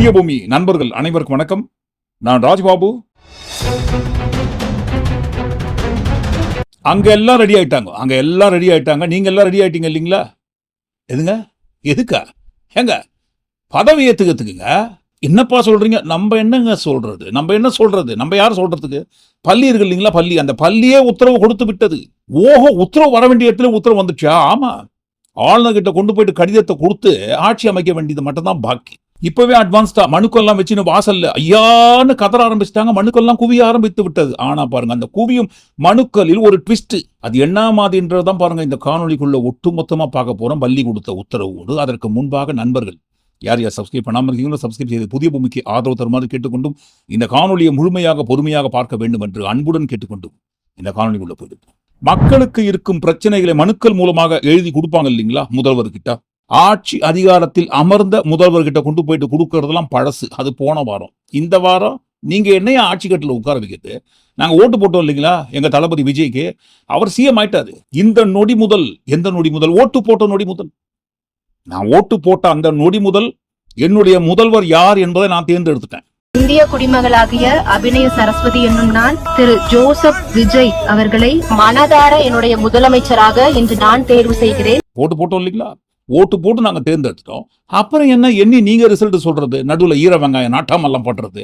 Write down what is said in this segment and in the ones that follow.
புதிய பூமி நண்பர்கள் அனைவருக்கும் வணக்கம். நான் ராஜ்பாபு. அங்க எல்லாம் ரெடி ஆயிட்டாங்க. நீங்க எல்லாம் ரெடி ஆயிட்டீங்க இல்லைங்களா? எதுங்க? எதுக்கா? ஏங்க பதவி ஏத்துக்கிறதுக்குங்க? என்னப்பா சொல்றீங்க? நம்ம என்ன சொல்றது? நம்ம யார் சொல்றதுக்கு? பள்ளி இருக்கு இல்லைங்களா? அந்த பள்ளியே உத்தரவு கொடுத்து விட்டது. உத்தரவு வர வேண்டிய இடத்துல உத்தரவு வந்துச்சா? ஆமா, ஆளுநர் கிட்ட கொண்டு போயிட்டு கடிதத்தை கொடுத்து ஆட்சி அமைக்க வேண்டியது மட்டும் தான் பாக்கி. இப்பவே அட்வான்ஸ்டா மனுக்கெல்லாம் வச்சுன்னு வாசல்ல ஐயான்னு கதற ஆரம்பிச்சிட்டாங்க. மனுக்கெல்லாம் குவிய ஆரம்பித்து விட்டது. ஆனா பாருங்க, அந்த குவியும் மனுக்களில் ஒரு ட்விஸ்ட். அது என்ன மாதிரின்றதான் பாருங்க இந்த காணொலிக்குள்ள ஒட்டுமொத்தமா பார்க்க போறோம். பள்ளி கொடுத்த உத்தரவோடு. அதற்கு முன்பாக நண்பர்கள் யார் சப்ஸ்கிரைப் பண்ணாமல் இருக்கீங்களோ சப்ஸ்கிரைப் செய்து புதிய பூமிக்கு ஆதரவு தருமாறு கேட்டுக்கொண்டும், இந்த காணொலியை முழுமையாக பொறுமையாக பார்க்க வேண்டும் என்று அன்புடன் கேட்டுக்கொண்டும் இந்த காணொலிக்குள்ள போயிட்டு, மக்களுக்கு இருக்கும் பிரச்சனைகளை மனுக்கள் மூலமாக எழுதி கொடுப்பாங்க இல்லைங்களா முதல்வர்கிட்ட. ஆட்சி அதிகாரத்தில் அமர்ந்த முதல்வர்கிட்ட கொண்டு போயிட்டு கொடுக்கறதெல்லாம் பழசு. அது போன வாரம். இந்த வாரம் நீங்க என்னைய ஆட்சி கட்டில உட்கார வைக்கிறது? நாங்க ஓட்டு போட்டோம் இல்லைங்களா எங்க தளபதி விஜய்க்கு. அவர் சிஎம் ஆயிட்டாரு. இந்த நொடி முதல், எந்த நொடி முதல்? ஓட்டு போட்ட நொடி முதல். நான் ஓட்டு போட்ட அந்த நொடி முதல் என்னுடைய முதல்வர் யார் என்பதை நான் தேர்ந்தெடுத்துட்டேன். இந்திய குடிமகளாகிய அபிநய சரஸ்வதி என்னும் நான் திரு ஜோசப் விஜய் அவர்களை மனதார என்னுடைய முதலமைச்சராக இன்று நான் தேர்வு செய்கிறேன். ஓட்டு போட்டோம் இல்லைங்களா? ஓட்டு போட்டு நாங்க தேர்ந்தெடுத்துட்டோம். அப்புறம் என்ன நீங்க ரிசல்ட் சொல்றது? நடுவுல ஈர வெங்காயம் நாட்டாமெல்லாம் பண்றது.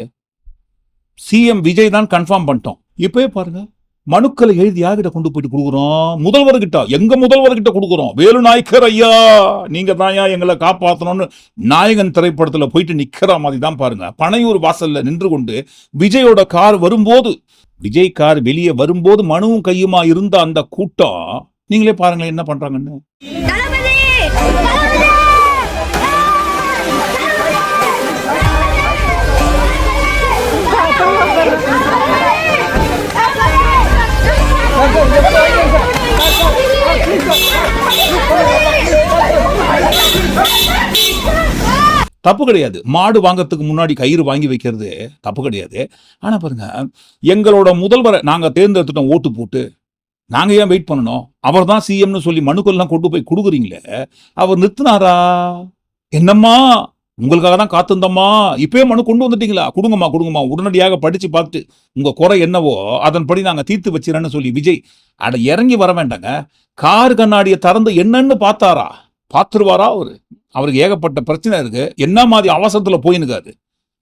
சிஎம் விஜய் தான் கன்ஃபார்ம் பண்ணிட்டோம். இப்பவே பாருங்க, மனுக்களை எழுதி யார்கிட்ட கொண்டு போயிட்டு கொடுக்குறோம்? முதல்வர்கிட்ட. எங்க முதல்வர்கிட்ட கொடுக்குறோம். வேலு நாயக்கர் ஐயா, நீங்க தான் எங்களை காப்பாற்றணும்னு நாயகன் திரைப்படத்துல போயிட்டு நிக்கிற மாதிரி தான் பாருங்க. பனையூர் வாசல்ல நின்று கொண்டு விஜயோட கார் வரும்போது, விஜய் கார் வெளியே வரும்போது மனுவும் கையுமா இருந்த அந்த கூட்டம் நீங்களே பாருங்களேன் என்ன பண்றாங்கன்னு. தப்பு கிடையாது. மாடு வாங்கறதுக்கு முன்னாடி கயிறு வாங்கி வைக்கிறது தப்பு கிடையாது. ஆனா பாருங்க, எங்களோட முதல்வரை நாங்க தேர்ந்தெடுத்துட்டோம் ஓட்டு போட்டு. நாங்க ஏன் வெயிட் பண்ணணும்? அவர் தான் சிஎம்னு சொல்லி மனுக்கெல்லாம் கொண்டு போய் கொடுக்குறீங்களே, அவர் நிறுத்தினாரா? என்னம்மா உங்களுக்காக தான் காத்திருந்தம்மா, இப்பவே மனு கொண்டு வந்துட்டீங்களா? கொடுங்கம்மா, உடனடியாக படிச்சு பார்த்து உங்க குறை என்னவோ அதன்படி நாங்க தீர்த்து வச்சிடறேன்னு சொல்லி விஜய் அட இறங்கி வர வேண்டாங்க. கார் கண்ணாடியை திறந்து என்னன்னு பார்த்துருவாரா? அவருக்கு ஏகப்பட்ட பிரச்சனை இருக்கு. என்ன மாதிரி அவசரத்துல போயினுக்காரு.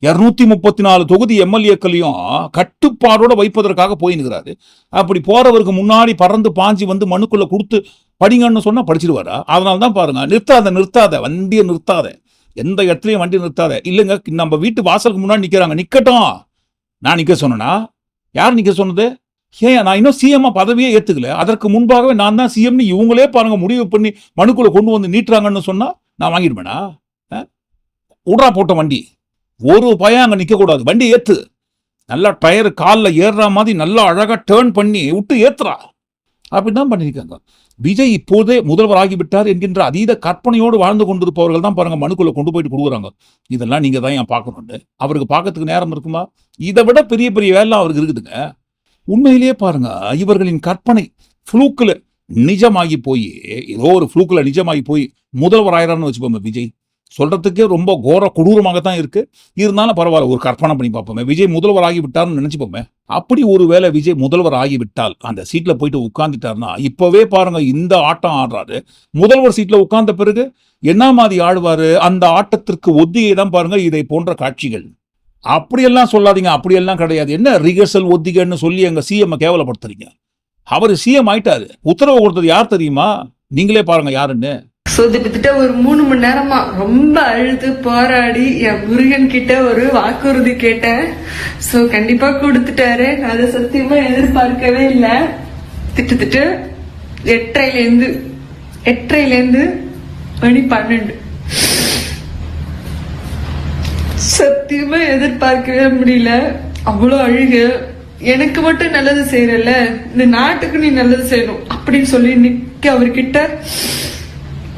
234 தொகுதி எம்எல்ஏக்களையும் கட்டுப்பாடோட வைப்பதற்காக போயினுக்கிறாரு. அப்படி போறவருக்கு முன்னாடி பறந்து பாஞ்சி வந்து மனுக்குள்ள கொடுத்து படிங்கன்னு சொன்னா படிச்சிருவாரா? அதனாலதான் பாருங்க, நிறுத்தாத வண்டியை நிறுத்தாத, எந்த இடத்துலயும் வண்டி நிறுத்தாத. இல்லைங்க, நம்ம வீட்டு வாசலுக்கு முன்னாடி நிக்கிறாங்க, நிக்கட்டும். நான் நிக்க சொன்னா? யார் நிக்க சொன்னது? ஏன் நான் இன்னும் சிஎம் பதவியே ஏத்துக்கல. அதற்கு முன்பாகவே நான் தான் சிஎம்னு இவங்களே பாருங்க முடிவு பண்ணி மனுக்குள்ள கொண்டு வந்து நீட்டுறாங்கன்னு சொன்னா நான் வாங்கிடுவேனா? உடரா போட்ட வண்டி ஒரு பையன் அங்க நிக்க கூடாது. வண்டி ஏத்து, நல்லா டயர் காலில் ஏறுற மாதிரி நல்லா அழகா டேர்ன் பண்ணி விட்டு ஏத்துறா. அப்படிதான் பண்ணிருக்காங்க. விஜய் இப்போதே முதல்வர் ஆகிவிட்டார் என்கின்ற அதீத கற்பனையோடு வாழ்ந்து கொண்டிருப்பவர்கள் தான் பாருங்க மனுக்குள்ள கொண்டு போயிட்டு கொடுக்குறாங்க. இதெல்லாம் நீங்க தான் ஏன் பார்க்கணும்? அவருக்கு பார்க்கறதுக்கு நேரம் இருக்குமா? இதை விட பெரிய பெரிய வேலை அவருக்கு இருக்குதுங்க. உண்மையிலேயே பாருங்க, இவர்களின் கற்பனை ஃப்ளூக்குல நிஜமாகி போய், ஏதோ ஒரு ஃப்ளூக்குல நிஜமாகி போய் முதல்வர் ஆயிரான்னு வச்சுப்போமே. விஜய் சொல்றதுக்கே ரொம்ப கோர கொடூரமாகத்தான் இருக்கு. இருந்தாலும் பரவாயில்ல, ஒரு கற்பனை பண்ணி பார்ப்போமே. விஜய் முதல்வர் ஆகிவிட்டார்னு நினைச்சுப்போமே. அப்படி ஒருவேளை விஜய் முதல்வர் ஆகிவிட்டால், அந்த சீட்ல போயிட்டு உட்கார்ந்துட்டாருன்னா, இப்பவே பாருங்க இந்த ஆட்டம் ஆடுறாரு. முதல்வர் சீட்ல உட்கார்ந்த பிறகு என்ன மாதிரி ஆடுவாரு? அந்த ஆட்டத்திற்கு ஒத்திகை தான் பாருங்க இதை போன்ற காட்சிகள். அப்படியெல்லாம் சொல்லாதீங்க, அப்படியெல்லாம் கிடையாது. என்ன ரிகர்சல் ஒத்திகைன்னு சொல்லி எங்க சிஎம் கேவலப்படுத்துறீங்க? அவர் சிஎம் ஆயிட்டாரு. உத்தரவு கொடுத்தது யார் தெரியுமா? நீங்களே பாருங்க யாருன்னு. கிட்டத்தட்ட ஒரு 3 மணி நேரமா ரொம்ப அழுது போராடி என் முருகன் கிட்ட ஒரு வாக்குறுதி கேட்டேன். சோ கண்டிப்பா கொடுத்துட்டாரு. அதை சத்தியமா எதிர்பார்க்கவே இல்லை. திட்டத்தட்ட 8:30 மணி 12. சத்தியமா எதிர்பார்க்கவே முடியல. அவ்வளோ அழுக. எனக்கு மட்டும் நல்லது செய்யறல, இந்த நாட்டுக்கு நீ நல்லது செய்யணும் அப்படின்னு சொல்லி நிக்க அவர்கிட்ட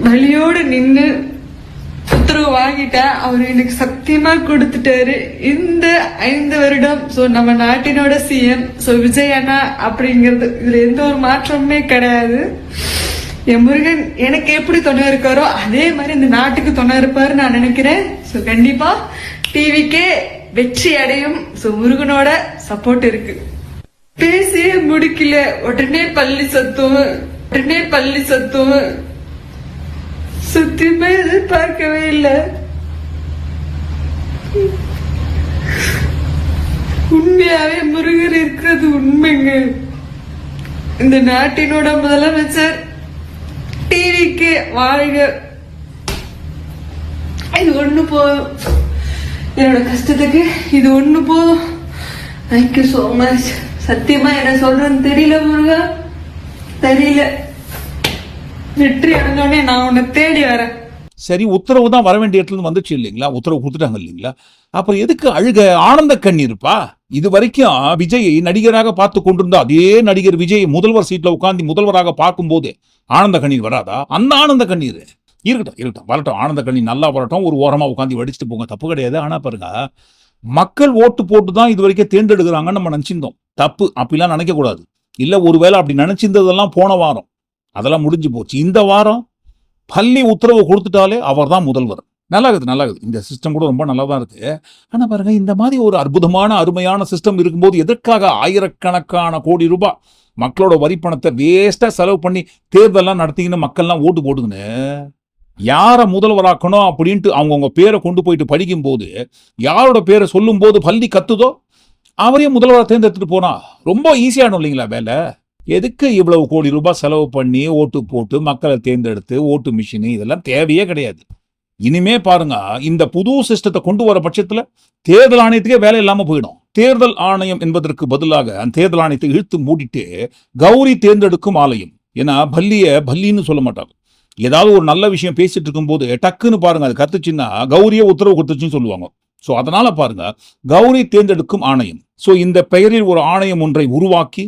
வழியோடு நின்று உத்தரவு வாங்கிட்டேன். அவரு எனக்கு சத்தியமா கொடுத்துட்டாரு. இந்த 5 வருடம் நம்ம நாட்டினோட சிஎம் விஜய் அண்ணா அப்படிங்கிறது இதுல எந்த ஒரு மாற்றமுமே கிடையாது. என் முருகன் எனக்கு எப்படி துணை இருக்காரோ அதே மாதிரி இந்த நாட்டுக்கு துணை இருப்பாரு நான் நினைக்கிறேன். கண்டிப்பா டிவிக்கே வெற்றி அடையும். சோ முருகனோட சப்போர்ட் இருக்கு. பேசியே முடிக்கல, உடனே பள்ளி சத்தம். சத்தியமா எதிர்பார்க்கவே இல்லை. உண்மையாவே முருகர் இருக்கிறது உண்மைங்க. இந்த நாட்டினோட முதலமைச்சர் டிவிக்கு வாழ்க. இது ஒண்ணு போதும், என்னோட கஷ்டத்துக்கு இது ஒண்ணு போதும். Thank you so much. சத்தியமா என்ன சொல்றேன்னு தெரியல முருகா, தெரியல. வெற்றி அடைஞ்சோடனே நான் உன்னை தேடி வரேன். சரி, உத்தரவு தான் வர வேண்டிய இடத்துல இருந்து வந்துச்சு இல்லைங்களா, உத்தரவு கொடுத்துட்டாங்க இல்லைங்களா, அப்புறம் எதுக்கு அழுக? ஆனந்த கண்ணீர்ப்பா. இது வரைக்கும் விஜய் நடிகராக பார்த்து கொண்டிருந்தா அதே நடிகர் விஜய் முதல்வர் சீட்ல உட்கார்ந்து முதல்வராக பார்க்கும்போது ஆனந்த கண்ணீர் வராதா? அந்த ஆனந்த கண்ணீர் இருக்கட்டும் வரட்டும், ஆனந்த கண்ணீர் நல்லா வரட்டும், ஒரு ஓரமா உட்காந்து வடிச்சுட்டு போங்க, தப்பு கிடையாது. ஆனா பாருங்க, மக்கள் ஓட்டு போட்டு தான் இது வரைக்கும் தேர்ந்தெடுக்கிறாங்கன்னு நம்ம நினைச்சிருந்தோம். தப்பு, அப்படிலாம் நினைக்க கூடாது. இல்ல ஒருவேளை அப்படி நினைச்சிருந்ததெல்லாம் போன வாரம், அதெல்லாம் முடிஞ்சு போச்சு. இந்த வாரம் பள்ளி உத்தரவு கொடுத்துட்டாலே அவர் தான் முதல்வர். நல்லா இருக்குது. இந்த சிஸ்டம் கூட ரொம்ப நல்லா தான் இருக்கு. ஆனா பாருங்க, இந்த மாதிரி ஒரு அற்புதமான அருமையான சிஸ்டம் இருக்கும்போது எதற்காக ஆயிரக்கணக்கான கோடி ரூபாய் மக்களோட வரி பணத்தை வேஸ்டா செலவு பண்ணி தேர்தலாம் நடத்திங்கன்னு மக்கள்லாம் ஓட்டு போடுங்கன்னு யாரை முதல்வராக்கணும் அப்படின்ட்டு அவங்கவுங்க பேரை கொண்டு போயிட்டு படிக்கும் போது யாரோட பேரை சொல்லும் போது பள்ளி கத்துதோ அவரையும் முதல்வராக தேர்ந்தெடுத்துட்டு போனா ரொம்ப ஈஸியானும் இல்லைங்களா வேலை? எதுக்கு இவ்வளவு கோடி ரூபாய் செலவு பண்ணி ஓட்டு போட்டு மக்களை தேர்ந்தெடுத்து ஓட்டு மிஷின் இதெல்லாம் தேவையே கிடையாது. இனிமே பாருங்க, இந்த புது சிஸ்டத்தை கொண்டு வர பட்சத்துல தேர்தல் ஆணையத்துக்கே வேலை இல்லாம போயிடும். தேர்தல் ஆணையம் என்பதற்கு பதிலாக அந்த தேர்தல் ஆணையத்தை இழுத்து மூடிட்டு கௌரி தேர்ந்தெடுக்கும் ஆலயம். ஏன்னா பல்லின்னு சொல்ல மாட்டாங்க. ஏதாவது ஒரு நல்ல விஷயம் பேசிட்டு இருக்கும் போது டக்குன்னு பாருங்க, அது கத்துச்சுன்னா கௌரியே உத்தரவு கொடுத்துச்சுன்னு சொல்லுவாங்க. சோ அதனால பாருங்க, கௌரி தேர்ந்தெடுக்கும் ஆணையம். சோ இந்த பெயரில் ஒரு ஆணையம் ஒன்றை உருவாக்கி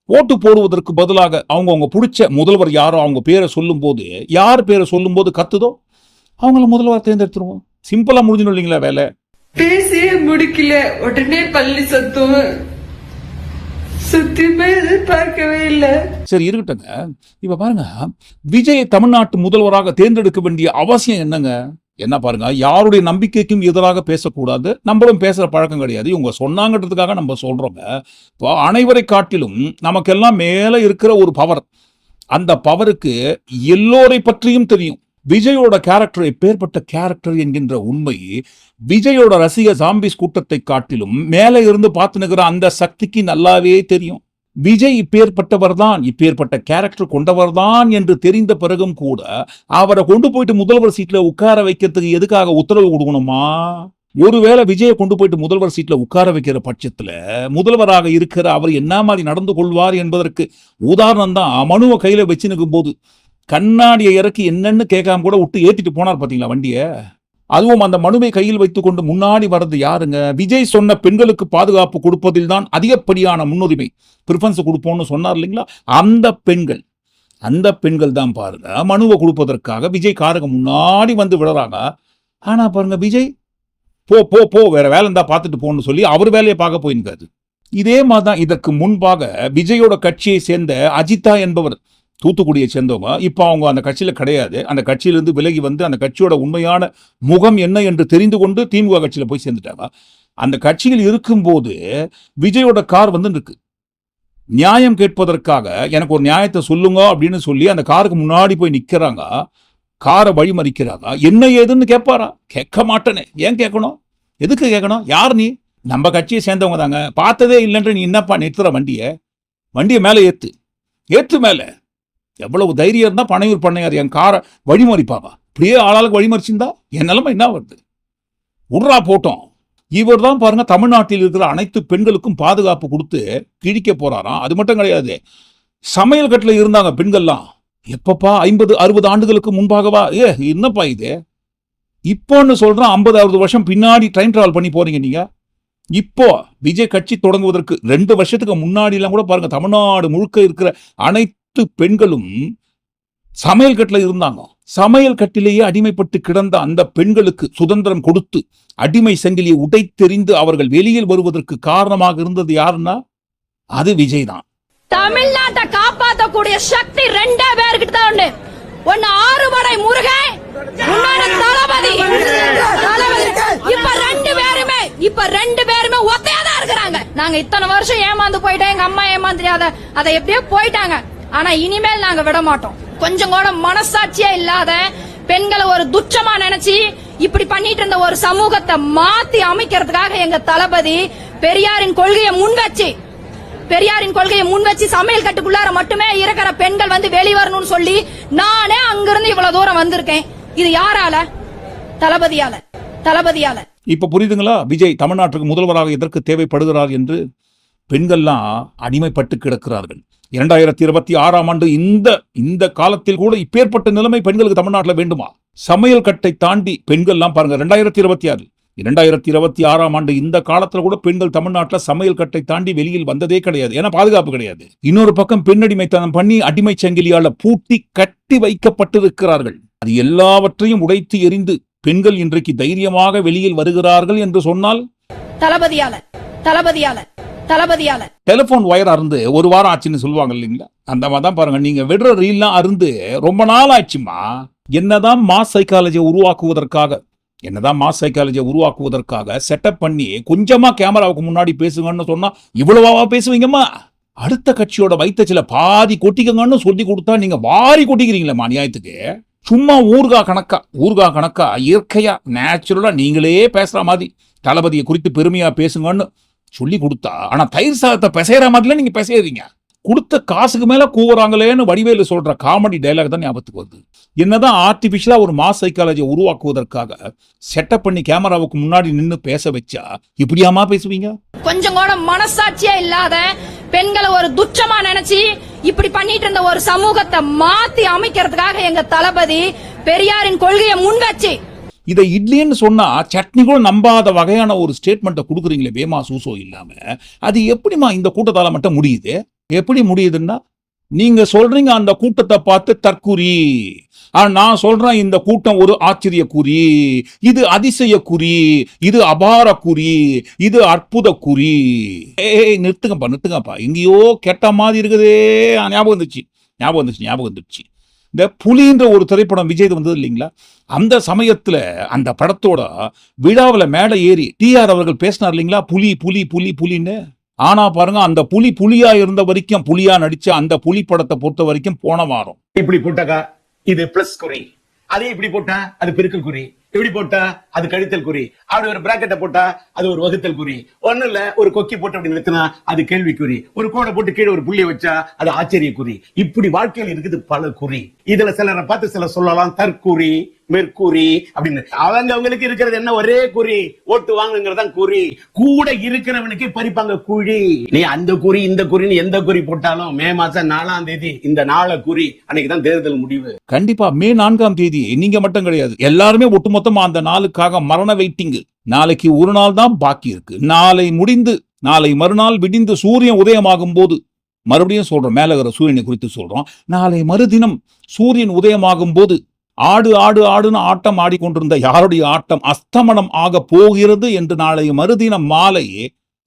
ஓட்டு போடுவதற்கு பதிலாக அவங்க பிடிச்ச முதல்வர் யாரோ அவங்க பேரை சொல்லும் போது, யார் பேரை சொல்லும் போது கத்துதோ அவங்கள முதல்வர் தேர்ந்தெடுத்துருவோம். சிம்பிளா முடிஞ்சிடும் இல்லைங்களா வேலை? பேசியே முடிக்கல, உடனே பள்ளி சத்தம். சத்தியமா எதிர்பார்க்கவே இல்லை. சரி இருக்கட்டுங்க. இப்ப பாருங்க, விஜய் தமிழ்நாட்டு முதல்வராக தேர்ந்தெடுக்க வேண்டிய அவசியம் என்னங்க? என்ன பாருங்க, யாருடைய நம்பிக்கைக்கும் எதிராக பேசக்கூடாது, நம்மளும் பேசுற பழக்கம் கிடையாது. இவங்க சொன்னாங்கன்றதுக்காக நம்ம சொல்றோங்க. இப்போ அனைவரை காட்டிலும் நமக்கெல்லாம் மேல இருக்கிற ஒரு பவர், அந்த பவருக்கு எல்லோரை பற்றியும் தெரியும். விஜயோட கேரக்டர் எப்பேற்பட்ட கேரக்டர் என்கின்ற உண்மை விஜயோட ரசிக ஜாம்பிஸ் கூட்டத்தை காட்டிலும் மேல இருந்து பார்த்துனுக்கிற அந்த சக்திக்கு நல்லாவே தெரியும். விஜய் இப்பேற்பட்டவர் தான், இப்பேற்பட்ட கேரக்டர் கொண்டவர் தான் என்று தெரிந்த பிறகும் கூட அவரை கொண்டு போயிட்டு முதல்வர் சீட்ல உட்கார வைக்கிறதுக்கு எதுக்காக உத்தரவு கொடுக்கணுமா? ஒருவேளை விஜயை கொண்டு போயிட்டு முதல்வர் சீட்ல உட்கார வைக்கிற பட்சத்துல முதல்வராக இருக்கிற அவர் என்ன மாதிரி நடந்து கொள்வார் என்பதற்கு உதாரணம் தான் மனுவை கையில வச்சு நிற்கும் போது கண்ணாடியை இறக்கி என்னன்னு கேட்காம கூட விட்டு ஏத்திட்டு போனார் பாத்தீங்களா வண்டிய. அதுவும் அந்த மனுவை கையில் வைத்துக் கொண்டு முன்னாடி வர்றது யாருங்க? விஜய் சொன்ன பெண்களுக்கு பாதுகாப்பு கொடுப்பதில் தான் அதிகப்படியான முன்னுரிமை, பிரிஃபரன்ஸ் கொடுப்போம்னு சொன்னார் இல்லைங்களா? அந்த பெண்கள் தான் பாருங்க மனுவை கொடுப்பதற்காக விஜய் காருக்கு முன்னாடி வந்து விடுறாங்க. ஆனா பாருங்க, விஜய் போ வேற வேலை இருந்தா பார்த்துட்டு போன்னு சொல்லி அவர் வேலையை பார்க்க போயிருக்காரு. இதே மாதிரிதான் இதற்கு முன்பாக விஜயோட கட்சியை சேர்ந்த அஜிதா என்பவர், தூத்துக்குடியை சேர்ந்தவங்க, இப்ப அவங்க அந்த கட்சியில கிடையாது. அந்த கட்சியிலிருந்து விலகி வந்து அந்த கட்சியோட உண்மையான முகம் என்ன என்று தெரிந்து கொண்டு திமுக கட்சியில போய் சேர்ந்துட்டாங்க. அந்த கட்சியில் இருக்கும்போது விஜயோட கார் வந்து இருக்கு. நியாயம் கேட்பதற்காக எனக்கு ஒரு நியாயத்தை சொல்லுங்க அப்படின்னு சொல்லி அந்த காருக்கு முன்னாடி போய் நிக்கிறாங்க. காரை வழிமறிக்கிறாங்க. என்ன ஏதுன்னு கேட்பாரா? கேட்க மாட்டேனே. ஏன் கேட்கணும்? எதுக்கு கேட்கணும்? யார் நீ? நம்ம கட்சியை சேர்ந்தவங்க தாங்க, பார்த்ததே இல்லைன்ற நீ என்னப்பா நிறுத்துற வண்டியை மேலே ஏத்து மேல. எவ்வளவு தைரியம் இருந்தா பனையூர் பண்ணையார் என் காரை வழிமறிப்பாங்க? அப்படியே ஆளாளுக்கு வழிமறிச்சிருந்தா என் நிலைமை என்ன வருது? உட்ரா போட்டோம். இவர் தான் பாருங்க தமிழ்நாட்டில் இருக்கிற அனைத்து பெண்களுக்கும் பாதுகாப்பு கொடுத்து கிழிக்க போறாராம். அது மட்டும் கிடையாது, சமையல் கட்டில இருந்தாங்க பெண்கள்லாம். எப்பப்பா 50-60 ஆண்டுகளுக்கு முன்பாகவா? என்னப்பா இது இப்போன்னு சொல்றான். 50-60 வருஷம் பின்னாடி டைம் டிராவல் பண்ணி போறீங்க நீங்க. இப்போ விஜய் கட்சி தொடங்குவதற்கு 2 வருஷத்துக்கு முன்னாடி எல்லாம் கூட பாருங்க, தமிழ்நாடு முழுக்க இருக்கிற அனைத்து பெண்களும் சமையல் கட்டில இருந்தாங்க. சமையல் கட்டிலேயே அடிமைப்பட்டு கிடந்த அந்த பெண்களுக்கு சுதந்திரம் கொடுத்து அடிமை சங்கிலியை உடைத்தெறிந்து அவர்கள் வெளியில் வருவதற்கு காரணமாக இருந்தது யாருன்னா அது விஜய் தான். தமிழ்நாட்டை காப்பாற்றக்கூடிய சக்தி 2 பேர்கிட்ட தான் உண்டு. ஒன்னு ஆறுபடை முருகன், இன்னொன்னு தளபதி. இப்ப 2 நாங்க இத்தனை வருஷம் ஏமாந்து போயிட்டோம், எங்க அம்மா ஏமாந்துடாத, அதை எப்படியோ போயிட்டாங்க. ஆனா இனிமேல் நாங்க விட மாட்டோம். கொஞ்சம் கூட மனசாட்சியே இல்லாத பெண்களை ஒரு துச்சமா நினைச்சு இப்படி பண்ணிட்டு இருந்த ஒரு சமூகத்தை மாத்தி அமைக்கிறதுக்காக எங்க தளபதி பெரியாரின் கொள்கையை முன்வச்சு சமையல் கட்டுக்குள்ளார மட்டுமே இருக்கிற பெண்கள் வந்து வெளிவரணும்னு சொல்லி நானே அங்கிருந்து இவ்வளவு தூரம் வந்திருக்கேன். இது யாரால? தளபதியால. இப்ப புரியுதுங்களா விஜய் தமிழ்நாட்டுக்கு முதல்வராக எதற்கு தேவைப்படுகிறார் என்று? பெண்கள்லாம் அடிமைப்பட்டு கிடக்கிறார்கள். 2026ஆம் ஆண்டு இந்த காலத்தில் கூட இப்பேற்பட்ட நிலைமை பெண்களுக்கு தமிழ்நாட்டில் வேண்டுமா? சமையல் கட்டை தாண்டி பெண்கள்லாம் பாருங்க, 2026ஆம் ஆண்டு இந்த காலத்துல கூட பெண்கள் தமிழ்நாட்டில் சமையல் கட்டை தாண்டி வெளியில் வந்ததே கிடையாது. ஏன்னா பாதுகாப்பு கிடையாது. இன்னொரு பக்கம் பெண் அடிமைத்தனம் பண்ணி அடிமை சங்கிலியால பூட்டி கட்டி வைக்கப்பட்டிருக்கிறார்கள். அது எல்லாவற்றையும் உடைத்து எறிந்து பெண்கள் இன்றைக்கு தைரியமாக வெளியில் வருகிறார்கள் என்று சொன்னால் தளபதியால. டெலிபோன் வயர் அருந்து ஒரு வாரம் ஆச்சுன்னு சொல்லுவாங்க இல்லைங்களா? அந்த மாதிரி தான் பாருங்க, நீங்க விடுற ரீல்லாம் அருந்து ரொம்ப நாள் ஆச்சுமா. என்னதான் மாஸ் சைக்காலஜியை உருவாக்குவதற்காக செட்டப் பண்ணி கொஞ்சமா கேமராவுக்கு முன்னாடி பேசுங்கன்னு சொன்னா இவ்வளவா பேசுவீங்கம்மா? அடுத்த கட்சியோட வைத்தச்சில பாதி கொட்டிக்கங்கன்னு சொல்லி கொடுத்தா நீங்க வாரி கொட்டிக்கிறீங்களேம்மா நியாயத்துக்கு. சும்மா ஊர்கா கணக்கா இயற்கையா நேச்சுரலா நீங்களே பேசுற மாதிரி தளபதியை குறித்து பெருமையா பேசுங்கன்னு சொல்லி கொடுத்தா, ஆனா தயிர் சாதத்தை பிசைற மாதிரிலாம் நீங்க பிசையறீங்க. கொடுத்த காசுக்கு மேல கூவுறாங்களேன்னு வடிவேலு சொல்ற காமெடி டைலாக் தான் ஞாபகத்துக்கு வருது. என்னதான் ஆர்டிபிஷியலா ஒரு மாஸ் சைக்காலஜியை உருவாக்குவதற்காக செட்டப் பண்ணி கேமராவுக்கு முன்னாடி நின்னு பேச வச்சா இப்படியாமா பேசுவீங்க? கொஞ்சம் கூட மனசாட்சியே இல்லாத பெண்களை ஒரு துச்சமா நினைச்சு இப்படி பண்ணிட்டு இருந்த ஒரு சமூகத்தை மாத்தி அமைக்கிறதுக்காக எங்க தளபதி பெரியாரின் கொள்கையை முன்வச்சு இதை இட்லின்னு சொன்னா சட்னி கூட நம்பாத வகையான ஒரு ஸ்டேட்மெண்ட்டை கொடுக்குறீங்களே வேமா சூசோ இல்லாம, அது எப்படிமா இந்த கூட்டத்தால மட்டும் முடியுது? எப்படி முடியுதுன்னா, நீங்க சொல்றீங்க அந்த கூட்டத்தை பார்த்து தற்குறி, நான் சொல்றேன் இந்த கூட்டம் ஒரு ஆச்சரிய குறி, இது அதிசய குறி, இது அபார குறி, இது அற்புத குறி. நிறுத்துங்கப்பா, எங்கேயோ கேட்ட மாதிரி இருக்குதே. ஞாபகம் வந்துச்சு. இந்த புலின்ற ஒரு திரைப்படம் விஜய் வந்தது இல்லைங்களா? அந்த சமயத்துல அந்த படத்தோட விழாவில் மேல ஏறி டிஆர் அவர்கள் பேசினார் இல்லைங்களா, புலின்னு. ஆனா பாருங்க, அந்த புலியா இருந்த வரைக்கும், புலியா நடிச்ச அந்த புலி படத்தை பொறுத்த வரைக்கும் போன வாரம் இப்படி போட்டாக்கா இது பிளஸ் குறி, அதே இப்படி போட்டா அது பெருக்கல் குறி, இப்படி போட்டா அது கழித்தல் குறி, அப்படி ஒரு பிராக்கெட்டை போட்டா அது ஒரு வகுத்தல் குறி, ஒண்ணு இல்ல ஒரு கொக்கி போட்டு அப்படி நிறுத்தினா அது கேள்விக்குறி, ஒரு கோடை போட்டு கீழே ஒரு புள்ளியை வச்சா அது ஆச்சரிய குறி. இப்படி வாழ்க்கையில் இருக்குது பல குறி. இதுல சிலரை பார்த்து சில சொல்லலாம் தற்குறி, மெர்க்குரி அப்படின்னு. அவங்களுக்கு இருக்கிறது என்ன? ஒரே குறி, ஓட்டு வாங்குங்கிறதான் குறி. கூட இருக்கிறவனுக்கு பறிப்பாங்க குழி. நீ அந்த குறி இந்த குறின்னு எந்த குறி போட்டாலும் மே மாசம் 4ஆம் தேதி இந்த நாளை குறி, அன்னைக்குதான் தேர்தல் முடிவு. கண்டிப்பா மே 4ஆம் தேதி நீங்க மட்டும் கிடையாது, எல்லாருமே ஒட்டுமொத்தமா அந்த நாளுக்காக மரண வெயிட்டிங். நாளைக்கு ஒரு நாள் தான் பாக்கி இருக்கு. நாளை மறுநாள் விடிந்து சூரியன் உதயமாகும் போது, மறுபடியும் சொல்றோம், மேலகிற சூரியனை குறித்து சொல்றோம், நாளை மறுதினம் சூரியன் உதயமாகும் போது ஆடுன்னு ஆட்டம் ஆடிக்கொண்டிருந்த யாருடைய ஆட்டம் அஸ்தமனம் ஆக போகிறது என்று நாளை மறுதினம் மாலை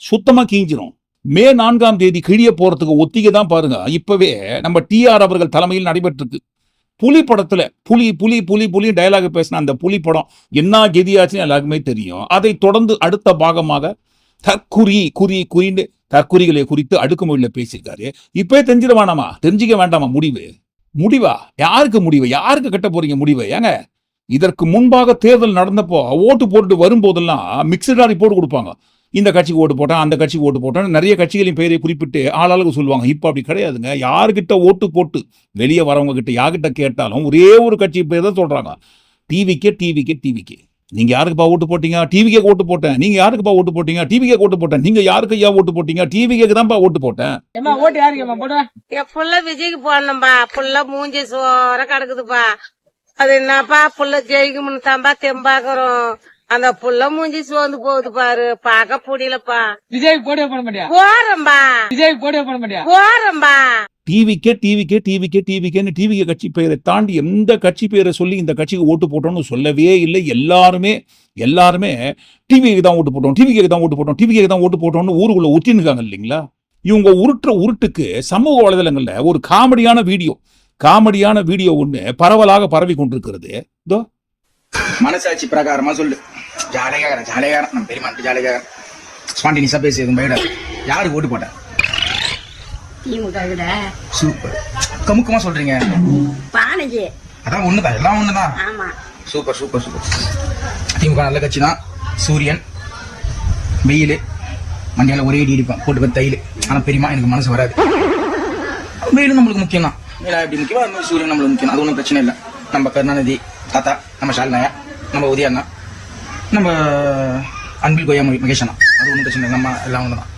சுத்தமா கீஞ்சிரும். மே 4ஆம் தேதி கிழிய போறதுக்கு ஒத்திகை தான் பாருங்க இப்பவே நம்ம டிஆர் அவர்கள் தலைமையில் நடைபெற்றிருக்கு. புலி படத்துல புலி டயலாக் பேசின அந்த புலி படம் என்ன கெதியாச்சுன்னு எல்லாருக்குமே தெரியும். அதை தொடர்ந்து அடுத்த பாகமாக தற்குறிகளை குறித்து அடுக்குமொழியில பேசியிருக்காரு. இப்பவே தெரிஞ்சுக்க வேண்டாமா முடிவா? யாருக்கு முடிவு? யாருக்கு கட்ட போறீங்க முடிவை? ஏங்க, இதற்கு முன்பாக தேர்தல் நடந்தப்போ ஓட்டு போட்டு வரும்போதெல்லாம் மிக்சடா ரிப்போர்ட் கொடுப்பாங்க. இந்த கட்சிக்கு ஓட்டு போட்டேன், அந்த கட்சிக்கு ஓட்டு போட்டேன், நிறைய கட்சிகளின் பெயரை குறிப்பிட்டு ஆளாளுக்கு சொல்லுவாங்க. இப்ப அப்படி கிடையாதுங்க. யாருக்கிட்ட ஓட்டு போட்டு வெளியே வரவங்க கிட்ட யார்கிட்ட கேட்டாலும் ஒரே ஒரு கட்சி பேர் தான் சொல்றாங்க, டிவிக்கே. நீங்க யாருக்குப்பா ஓட்டு போட்டீங்க? டிவிக்கே ஓட்டு போட்டேன். நீங்க யாருக்குப்பா ஓட்டு போட்டீங்க? டிவிக்கே ஓட்டு போட்டேன். நீங்க யாருக்கு ஐயா ஓட்டு போட்டீங்க? டிவிக்கே தான்ப்பா ஓட்டு போட்டேன். ஓட்டு யாருக்கு போட்ட? புள்ள விஜய்க்கு போடணும்பா. புள்ள மூஞ்சி சோற கிடக்குதுப்பா. அது என்னப்பா புள்ள ஜெயிக்கும்னு தான்பா தெம்பாக்குறோம். அந்த புள்ள மூஞ்சி சோர்ந்து போகுது பாரு, பாக்க புடியலப்பா. விஜய்க்கு போடவே பண்ண மாட்டியா? போறம்பா. விஜய்க்கு போடவே பண்ண மாட்டியா? போறம்பா. டிவிக்கே டிவிக்கே கட்சி பெயரை தாண்டி எந்த கட்சி பெயரை சொல்லி இந்த கட்சிக்கு ஓட்டு போட்டோம்னு சொல்லவே இல்லை. எல்லாருமே டிவிக்கு தான் ஓட்டு போட்டோம்னு ஊருக்குள்ள ஒட்டினுக்காங்க இல்லைங்களா? இவங்க உருட்டுக்கு சமூக வலைதளங்கள்ல ஒரு காமெடியான வீடியோ ஒண்ணு பரவலாக பரவி கொண்டிருக்கிறது. மனசாட்சி பிரகாரமா சொல்லு. ஜாலியாக நம்ம பெரியமா ஜாலியாக ஸ்பான்டினியஸா பேசி எதுவும் பயிட. யாருக்கு ஓட்டு போட்ட? திமுக விட சூப்பர். கமுக்கமா சொல்றீங்க. பானஜி. அதான் ஒண்ணுதான், எல்லாம் ஒண்ணுதான். ஆமா. Super super super. திமுக நல்ல கட்சி தான். சூரியன் வெயில் மண்டியால ஒரே அடி அடிப்பான் போட்டு தையல். ஆனா பெரியமா எனக்கு மனசு வராது. வெயில் நம்மளுக்கு முக்கியம் தான். எப்படி முக்கியமா அது மாதிரி சூரியன் நம்மளுக்கு முக்கியம். அது ஒன்றும் பிரச்சனை இல்லை. நம்ம கருணாநிதி தாத்தா, நம்ம ஷாலினாயா, நம்ம உதயண்ணா, நம்ம அன்பில் கொய்யா மகேஷ் அண்ணா, அது ஒன்றும் பிரச்சனை இல்லை. நம்ம எல்லாம் ஒன்று தான்.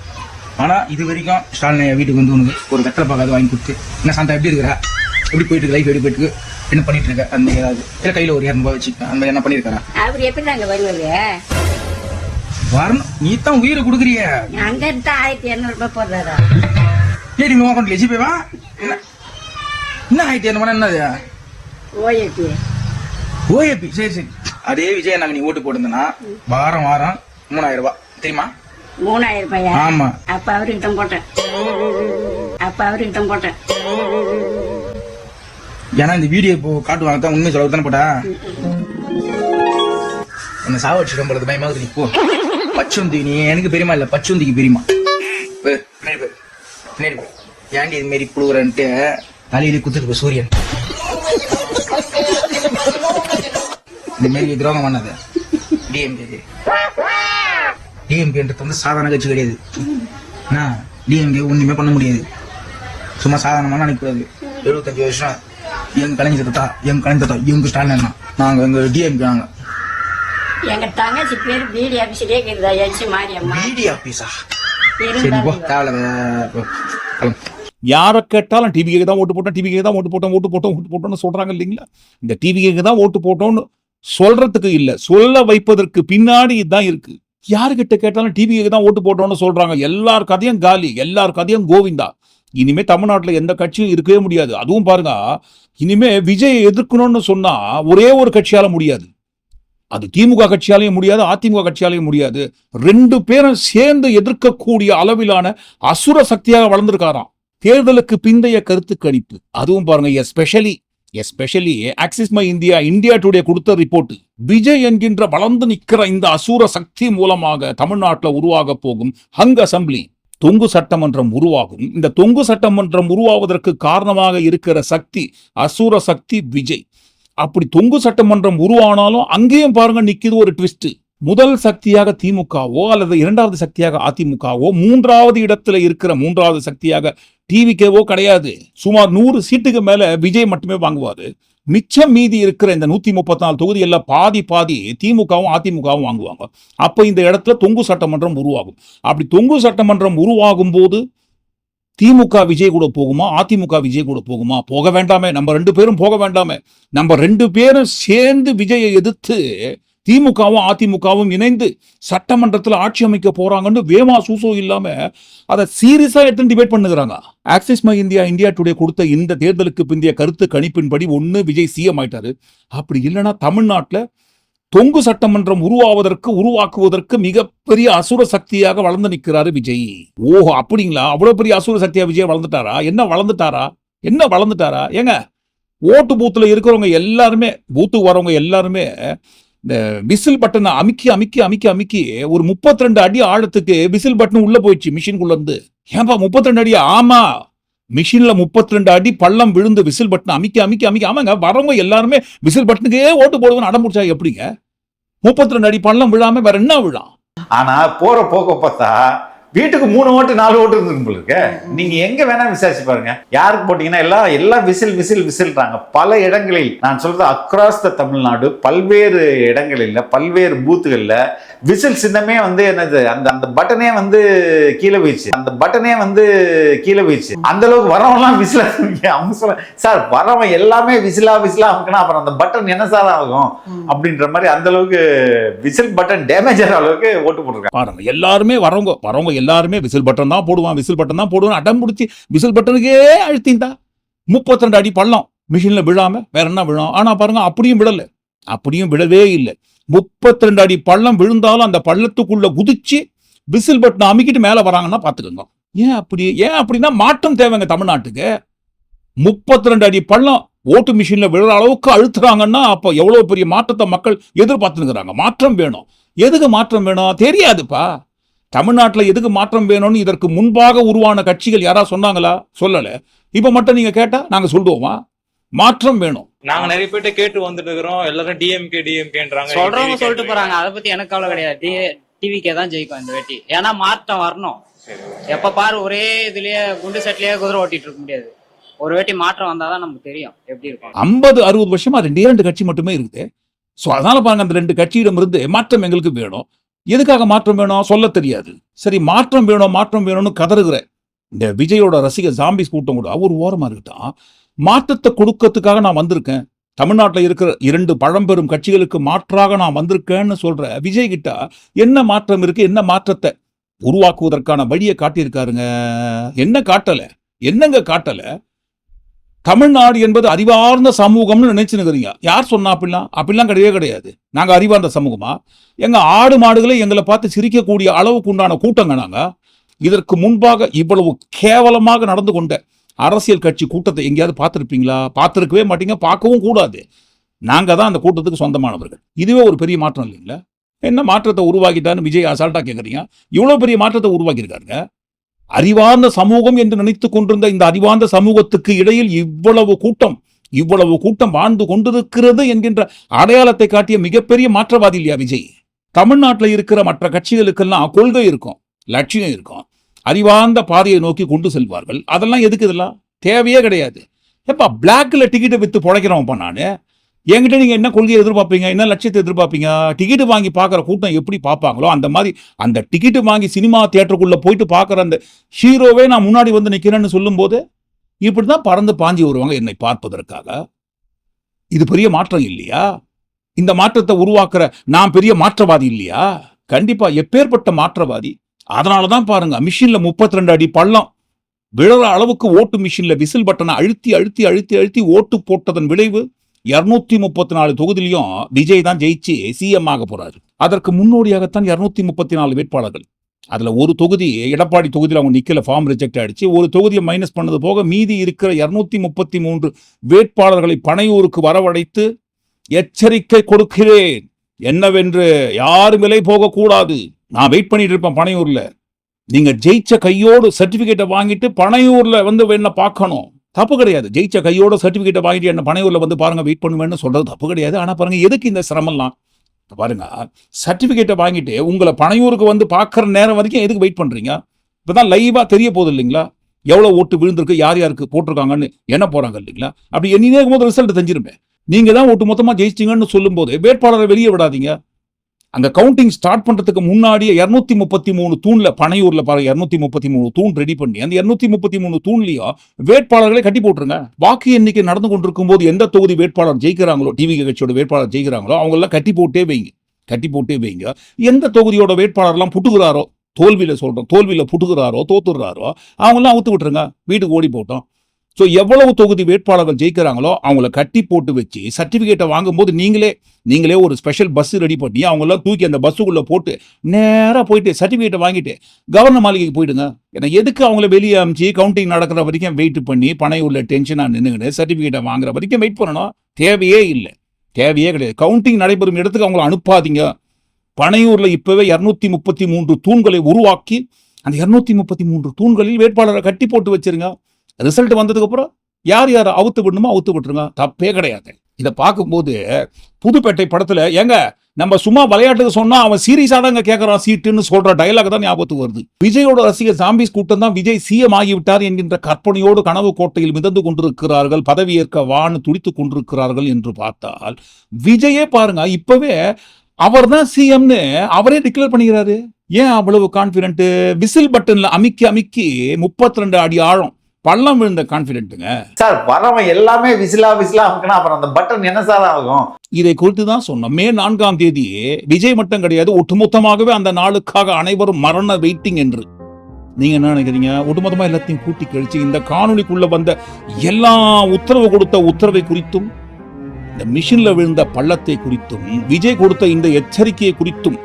ஆனா இது வரைக்கும் ஸ்டாலின் வீட்டுக்கு வந்து உனக்கு ஒரு வெத்தலை பார்க்காது வாங்கி கொடுத்து, என்ன சாந்தா எப்படி இருக்கிறா, எப்படி போயிட்டு இருக்கு லைஃப், எப்படி போயிட்டு இருக்கு, என்ன பண்ணிட்டு இருக்க, அந்த ஏதாவது இல்லை கையில ஒரு 200 ரூபாய் வச்சுக்க, அந்த மாதிரி என்ன பண்ணிருக்காரா? அவர் எப்படி நாங்க வருவாரு? வரணும். நீ தான் உயிரை கொடுக்குறிய. அங்க இருந்தா 1200 ரூபாய் போடுறாரா? ஏடி உங்க அக்கௌண்ட்ல ஜிபேவா? என்ன 1200 என்னது? ஓஏபி. ஓஏபி. சரி சரி. அதே விஜய் நாங்க நீ ஓட்டு போட்டிருந்தனா வாரம் வாரம் 3000 ரூபாய் தெரியுமா? 3000 ரூபாயா? ஆமா. அப்ப அவர்கிட்ட போட்டேன். ஏன்னா இந்த வீடியோ இப்போ காட்டுவாங்க தான், உண்மை சொல்ல தானே போட்டா. என்ன சாவடிச்சு போறது பயமா இருக்கு. இப்போ பச்சுந்தி நீ எனக்கு பெரியமா இல்ல, பச்சுந்திக்கு பெரியமா. ஏன்டி இது மாரி புழுவுறன்ட்டு தலையில குத்துட்டு போ சூரியன். இந்த மாரி துரோகம் பண்ணது டிஎம்கேன்றது வந்து சாதாரண கட்சி கிடையாது. டிஎம்கே ஒண்ணுமே பண்ண முடியாது. சும்மா சாதாரணமான நினைக்கூடாது. 75 வருஷம் எங்க கலைஞர் தத்தா, எங்க ஸ்டாலின், நாங்க எங்க டிஎம்கே. நாங்க எங்க தங்கச்சி பேர் பிடி ஆபீஸ்லயே இருக்குதா, எச்சி மாரியம்மா. பிடி ஆபீஸா? சரி போ, தேவையில்ல. யாரை கேட்டாலும் டிவிக்கு தான் ஓட்டு போட்டோம்னு சொல்றாங்க இல்லைங்களா? இந்த டிவிக்கு தான் ஓட்டு போட்டோம்னு சொல்றதுக்கு இல்ல, சொல்ல வைப்பதற்கு பின்னாடி இதுதான் இருக்கு. யாருக்கிட்ட கேட்டாலும் டிவிக்கு தான் ஓட்டு போட்டோம்னு சொல்றாங்க. எல்லார் கதையும் காலி, எல்லார் கதையும் கோவிந்தா. இனிமே தமிழ்நாட்டுல எந்த கட்சியும் இருக்கவே முடியாது. அதுவும் பாருங்க, இனிமே விஜயை எதிர்க்கணும்னு சொன்னா ஒரே ஒரு கட்சியால முடியாது. அது திமுக கட்சியாலையும் முடியாது, அதிமுக கட்சியாலையும் முடியாது. 2 பேரும் சேர்ந்து எதிர்க்கக்கூடிய அளவிலான அசுர சக்தியாக வளர்ந்திருக்காராம். தேர்தலுக்கு பிந்தைய கருத்து கணிப்பு, அதுவும் பாருங்க, especially axis My India Today கொடுத்த ரிப்போர்ட், விஜய் என்கின்ற வளர்ந்து நிற்கிற இந்த அசுர சக்தி மூலமாக தமிழ்நாட்டில் உருவாக போகும் ஹங் அசம்பிளி, தொங்கு சட்டமன்றம் உருவாகும். இந்த தொங்கு சட்டமன்றம் உருவாவதற்கு காரணமாக இருக்கிற சக்தி, அசுர சக்தி விஜய். அப்படி தொங்கு சட்டமன்றம் உருவானாலும் அங்கேயும் பாருங்க நிக்குது ஒரு ட்விஸ்ட். முதல் சக்தியாக திமுகவோ அல்லது 2வது சக்தியாக அதிமுகவோ, 3வது இடத்துல இருக்கிற 3வது சக்தியாக டிவிகேவோ கிடையாது. சுமார் 100 சீட்டுக்கு மேல விஜய் மட்டுமே வாங்குவாரு. மிச்சம் மீதி இருக்கிற இந்த 134 தொகுதி எல்லாம் பாதி திமுகவும் அதிமுகவும் வாங்குவாங்க. அப்ப இந்த இடத்துல தொங்கு சட்டமன்றம் உருவாகும். அப்படி தொங்கு சட்டமன்றம் உருவாகும் போது திமுக விஜய் கூட போகுமா, அதிமுக விஜய் கூட போகுமா? போக வேண்டாமே, நம்ம 2 பேரும் போக வேண்டாமே. நம்ம 2 பேரும் சேர்ந்து விஜயை எதிர்த்து திமுகவும் அதிமுகவும் இணைந்து சட்டமன்றத்தில் ஆட்சி அமைக்க போறாங்கன்னு வேமா சூசோ இல்லாம அதை சீரியஸா எடுத்து டிபேட் பண்ணுகிறாங்க. ஆக்சிஸ் மை இந்தியா டுடே கொடுத்த இந்த தேர்தலுக்கு பிந்தைய கருத்து கணிப்பின்படி ஒண்ணு விஜய் சிஎம் ஆயிட்டாரு, அப்படி இல்லைன்னா தமிழ்நாட்டில் தொங்கு சட்டமன்றம் உருவாக்குவதற்கு மிகப்பெரிய அசுர சக்தியாக வளர்ந்து நிற்கிறாரு விஜய். ஓஹோ, அப்படிங்களா? அவ்வளவு பெரிய அசுர சக்தியா விஜய் வளர்ந்துட்டாரா? என்ன வளர்ந்துட்டாரா? ஏங்க, ஓட்டு பூத்துல இருக்கிறவங்க எல்லாருமே, பூத்துக்கு வரவங்க எல்லாருமே இந்த விசில் பட்டனை அமுக்கி ஒரு 32 அடி ஆழத்துக்கு விசில் பட்டன் உள்ள போயிடுச்சு மிஷின்குள்ள இருந்து. ஏன்பா 32 அடி? ஆமா, மிஷின்ல 32 அடி பள்ளம் விழுந்து விசில் பட்டன் அமுக்கி ஆமாங்க, வரவங்க எல்லாருமே விசில் பட்டனுக்கே ஓட்டு போடுவோன்னு அடம்பிடிச்சா எப்படிங்க? 32 அடி பள்ளம் விழாம வேற என்ன விழாம்? ஆனா போற போக்க பார்த்தா வீட்டுக்கு 3 ஓட்டு 4 ஓட்டு இருந்துருக்கு. நீங்க எங்க வேணா விசாரிச்சு பாருங்க, யாருக்கு போட்டீங்கன்னா எல்லாம் விசில்றாங்க. பல இடங்களில், நான் சொல்றது அக்ராஸ் த தமிழ்நாடு, பல்வேறு இடங்களில் பல்வேறு பூத்துகள்ல விசில் சின்னமே வந்து என்னது, அந்த பட்டனே வந்து கீழே போயிடுச்சு. அந்த அளவுக்கு வரவெல்லாம் விசில். அவங்க சொல்ல, சார் வரவன் எல்லாமே விசிலா அமுக்கினா அப்புறம் அந்த பட்டன் என்ன சார் ஆகும் அப்படின்ற மாதிரி அந்த அளவுக்கு விசில் பட்டன் டேமேஜ் ஆகிற அளவுக்கு ஓட்டு போட்டிருக்காங்க. பாருங்க, எல்லாருமே வரவங்க எல்லாருமே விசில் பட்டன் தான் போடுவான் அடம் பிடிச்சி விசில் பட்டனுக்கே அழுத்திந்தா 32 அடி பள்ளம் மிஷின்ல விழாம வேற என்ன விழும்? ஆனா பாருங்க, அப்படியும் விழவே இல்லை. 32 அடி பள்ளம் விழுந்தாலும் அந்த பள்ளத்துக்குள்ள குதிச்சு விசில் பட்டன் அமுக்கிட்டு மேல வராங்கன்னா பாத்துக்கோங்க. ஏன் அப்படின்னா மாற்றம் தேவைங்க தமிழ்நாட்டுக்கு. 32 அடி பள்ளம் ஓட்டு மிஷின்ல விழுற அளவுக்கு அழுத்துறாங்கன்னா அப்ப எவ்வளவு பெரிய மாற்றத்தை மக்கள் எதிர்பார்த்துக்கிறாங்க. மாற்றம் வேணும். எதுக்கு மாற்றம் வேணும் தெரியாதுப்பா. தமிழ்நாட்டில் எதுக்கு மாற்றம் வேணும்னு இதற்கு முன்பாக உருவான கட்சிகள் யாரா சொன்னாங்களா? சொல்லல. இப்ப மட்டும் நீங்க கேட்டா நாங்க சொல்லுவோமா? மாற்றம் வேணும். நாங்க நிறைய பேர்ட்ட கேட்டு வந்துட்டு இருக்கிறோம். எல்லாரும் டிஎம்கேன்றாங்க. சொல்றவங்க சொல்லிட்டு போறாங்க. அதை பத்தி எனக்கு கவலை கிடையாது. டிவிக்கே தான் ஜெயிக்கும் இந்த வேட்டி. ஏன்னா மாற்றம் வரணும். எப்ப பாரு ஒரே இதுலயே குண்டு செட்லயே குதிரை ஓட்டிட்டு இருக்க முடியாது. ஒரு வேட்டி மாற்றம் வந்தாதான் நமக்கு தெரியும் எப்படி இருக்கும். 50-60 வருஷமா 2 கட்சி மட்டுமே இருக்குது. சோ அதனால பாருங்க, அந்த 2 கட்சியிடம் இருந்து மாற்றம் எங்களுக்கு வேணும். எதுக்காக மாற்றம் வேணும் சொல்ல தெரியாது. சரி, மாற்றம் வேணும்னு கதறுகிற இந்த விஜயோட ரசிகர் ஜாம்பிஸ் கூட்டம் கூட ஒரு ஓரமா இருக்கட்டும். மாற்றத்தை கொடுக்கறதுக்காக நான் வந்திருக்கேன், தமிழ்நாட்டில் இருக்கிற 2 பழம்பெரும் கட்சிகளுக்கு மாற்றாக நான் வந்திருக்கேன்னு சொல்ற விஜய் கிட்ட என்ன மாற்றம் இருக்கு? என்ன மாற்றத்தை உருவாக்குவதற்கான வழியை காட்டியிருக்காருங்க. என்ன காட்டல? என்னங்க காட்டல? தமிழ்நாடு என்பது அறிவார்ந்த சமூகம்னு நினைச்சுனுக்கிறீங்க. யார் சொன்னா? அப்படிலாம் கிடையவே கிடையாது. நாங்க அறிவார்ந்த சமூகமா? எங்க ஆடு மாடுகளை எங்களை பார்த்து சிரிக்கக்கூடிய அளவுக்கு உண்டான கூட்டங்க நாங்க. இதற்கு முன்பாக இவ்வளவு கேவலமாக நடந்து கொண்ட அரசியல் கட்சி கூட்டத்தை எங்கேயாவது பார்த்துருப்பீங்களா? பார்த்துருக்கவே மாட்டீங்க, பார்க்கவும் கூடாது. நாங்க தான் அந்த கூட்டத்துக்கு சொந்தமானவர்கள். இதுவே ஒரு பெரிய மாற்றம் இல்லைங்களா? என்ன மாற்றத்தை உருவாக்கிட்டான்னு விஜய் அசால்ட்டா கேட்குறீங்க. இவ்வளவு பெரிய மாற்றத்தை உருவாக்கியிருக்காருங்க. அறிவார்ந்த சமூகம் என்று நினைத்துக் கொண்டிருந்த இந்த அறிவார்ந்த சமூகத்துக்கு இடையில் இவ்வளவு கூட்டம் வாழ்ந்து கொண்டிருக்கிறது என்கின்ற அடையாளத்தை காட்டிய மிகப்பெரிய மாற்றவாதி இல்லையா விஜய்? தமிழ்நாட்டில் இருக்கிற மற்ற கட்சிகளுக்கெல்லாம் கொள்கை இருக்கும், லட்சியம் இருக்கும், அறிவார்ந்த பாதையை நோக்கி கொண்டு செல்வார்கள். அதெல்லாம் எதுக்கு? இதெல்லாம் தேவையே கிடையாது. எப்பா பிளாக்ல டிக்கெட்டை வித்து பொழைக்கிறவன்ப்பா நானு. என்கிட்ட நீங்க என்ன கொள்கையை எதிர்பார்ப்பீங்க? என்ன லட்சியத்தை எதிர்பார்ப்பீங்க? டிக்கெட்டு வாங்கி பார்க்குற கூட்டம் எப்படி பார்ப்பாங்களோ அந்த மாதிரி அந்த டிக்கெட்டு வாங்கி சினிமா தியேட்டருக்குள்ள போயிட்டு பார்க்குற அந்த ஹீரோவே நான் முன்னாடி வந்து நிற்கிறேன்னு சொல்லும் போது இப்படிதான் பறந்து பாஞ்சி வருவாங்க என்னை பார்ப்பதற்காக. இது பெரிய மாற்றம் இல்லையா? இந்த மாற்றத்தை உருவாக்குற நான் பெரிய மாற்றவாதி இல்லையா? கண்டிப்பா. எப்பேற்பட்ட மாற்றவாதி! அதனாலதான் பாருங்க, மிஷின்ல 32 அடி பள்ளம் விழுற அளவுக்கு ஓட்டு மிஷின்ல விசில் பட்டனை அழுத்தி அழுத்தி அழுத்தி அழுத்தி ஓட்டு போட்டதன் விளைவு 234 தொகுதியிலையும் விஜய் தான் ஜெயிச்சு சிஎம் ஆக போறாரு. அதற்கு முன்னோடியாகத்தான் 234 வேட்பாளர்கள். அதுல ஒரு தொகுதி எடப்பாடி தொகுதியில் அவங்க நிக்கல, ஃபார்ம் ரிஜெக்ட் ஆயிடுச்சு. ஒரு தொகுதியை மைனஸ் பண்ணது போக மீதி இருக்கிற 233 வேட்பாளர்களை பனையூருக்கு வரவழைத்து எச்சரிக்கை கொடுக்கிறேன் என்னவென்று, யாரும் விலை போகக்கூடாது. நான் வெயிட் பண்ணிட்டு இருப்பேன் பனையூர்ல. நீங்க ஜெயிச்ச கையோடு சர்டிபிகேட்டை வாங்கிட்டு பனையூர்ல வந்து என்ன பார்க்கணும். தப்பு கிடையாது. ஜெயிச்ச கையோட சர்டிபிகேட்டை வாங்கிட்டு என்ன பனையூர்ல வந்து பாருங்க வெயிட் பண்ணுவேன்னு சொல்றது தப்பு கிடையாது. ஆனா பாருங்க, எதுக்கு இந்த சிரமம்லாம்? பாருங்க, சர்டிபிகேட்டை வாங்கிட்டு உங்களை பனையூருக்கு வந்து பார்க்குற நேரம் வரைக்கும் எதுக்கு வெயிட் பண்றீங்க? இப்பதான் லைவா தெரிய போகுது இல்லைங்களா? எவ்வளவு ஓட்டு விழுந்திருக்கு, யார் யாருக்கு போட்டிருக்காங்கன்னு என்ன போறாங்க இல்லைங்களா? அப்படி எண்ணினே இருக்கும்போது ரிசல்ட் தெரிஞ்சிருப்பேன். நீங்க தான் ஓட்டு மொத்தமா ஜெயிச்சிங்கன்னு சொல்லும் போது வேட்பாளரை வெளியே விடாதீங்க. அங்க கவுண்டிங் ஸ்டார்ட் பண்றதுக்கு முன்னாடியே 233 தூண்ல பனையூர்ல பாருங்க 233 தூண் ரெடி பண்ணி அந்த 233 தூண்லயும் வேட்பாளர்களை கட்டி போட்டுருங்க. வாக்கு எண்ணிக்கை நடந்து கொண்டிருக்கும் போது எந்த தொகுதி வேட்பாளர் ஜெயிக்கிறாங்களோ, டிவி கட்சியோட வேட்பாளர் ஜெயிக்கிறாங்களோ அவங்க எல்லாம் கட்டி போட்டே வைங்க. எந்த தொகுதியோட வேட்பாளர்லாம் புட்டுகிறாரோ, தோல்வியில புட்டுகிறாரோ, தோத்துறாரோ அவங்க எல்லாம் அவுத்து விட்டுருங்க, வீட்டுக்கு ஓடி போட்டோம். ஸோ எவ்வளவு தொகுதி வேட்பாளர்கள் ஜெயிக்கிறாங்களோ அவங்கள கட்டி போட்டு வச்சு சர்டிபிகேட்டை வாங்கும்போது நீங்களே ஒரு ஸ்பெஷல் பஸ் ரெடி பண்ணி அவங்கெல்லாம் தூக்கி அந்த பஸ்ஸுக்குள்ள போட்டு நேராக போயிட்டு சர்டிபிகேட்டை வாங்கிட்டு கவர்னர் மாளிகைக்கு போயிடுங்க. ஏன்னா எதுக்கு அவங்கள வெளியே அமிச்சு கவுண்டிங் நடக்கிற வரைக்கும் வெயிட் பண்ணி பனையூர்ல டென்ஷனாக நின்றுக்கிட்டு சர்டிபிகேட்டை வாங்குற வரைக்கும் வெயிட் பண்ணணும். தேவையே கிடையாது. கவுண்டிங் நடைபெறும் இடத்துக்கு அவங்கள அனுப்பாதீங்க. பனையூர்ல இப்பவே 233 தூண்களை உருவாக்கி அந்த 233 தூண்களில் வேட்பாளரை கட்டி போட்டு வச்சிருங்க. ரிசல்ட் வந்ததுக்கு அப்புறம் யார் அவுத்து விடணுமோ அவுத்து விட்டுருங்க, தப்பே கிடையாது. இதை பார்க்கும்போது புதுப்பேட்டை படத்துல நம்ம சும்மா விளையாட்டுக்கு சொன்னா அவன் சீரியஸா தாங்க கேட்கறான் சீட்டுன்னு சொல்ற டயலாக் தான் ஞாபகத்துக்கு வருது. விஜயோட ரசிகர் ஜாம்பிஸ் கூட்டம் தான் விஜய் சிஎம் ஆகிவிட்டார் என்கின்ற கற்பனையோடு கனவு கோட்டையில் மிதந்து கொண்டிருக்கிறார்கள், பதவியேற்க வான்னு துடித்துக் கொண்டிருக்கிறார்கள் என்று பார்த்தால் விஜயே பாருங்க இப்பவே அவர் தான் சிஎம்னு அவரே டிக்ளேர் பண்ணிக்கிறாரு. ஏன் அவ்வளவு கான்பிடென்ட்? விசில் பட்டன்ல அமிக்கி 32 அடி ஆழம் பள்ளம் விழுந்த கான்பிடென்ட்டுங்க சார். வரவன் எல்லாமே விசிலா அமுக்குனா அப்புறம் அந்த பட்டன் என்ன சார் ஆகும்? இதை குறித்து தான் சொன்னோம். மே 4ஆம் தேதி விஜய் மட்டும் கிடையாது, ஒட்டுமொத்தமாகவே அந்த நாளுக்காக அனைவரும் மரண வெயிட்டிங் என்று. நீங்க என்ன நினைக்கிறீங்க? ஒட்டுமொத்தமா எல்லாத்தையும் கூட்டி கழிச்சு இந்த காணொலிக்குள்ள வந்த எல்லா உத்தரவு கொடுத்த உத்தரவை குறித்தும், இந்த மிஷின்ல விழுந்த பள்ளத்தை குறித்தும், விஜய் கொடுத்த இந்த எச்சரிக்கையை குறித்தும்,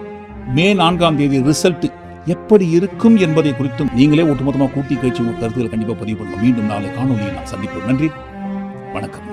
மே 4ஆம் தேதி ரிசல்ட் எப்படி இருக்கும் என்பதை குறித்தும் நீங்களே ஒட்டுமொத்தமாக கூட்டி கழிச்சு உங்கள் கருத்துக்களை கண்டிப்பாக பதிவு பண்ணலாம். மீண்டும் நாளை காணொலியில் நான் சந்திப்போம். நன்றி, வணக்கம்.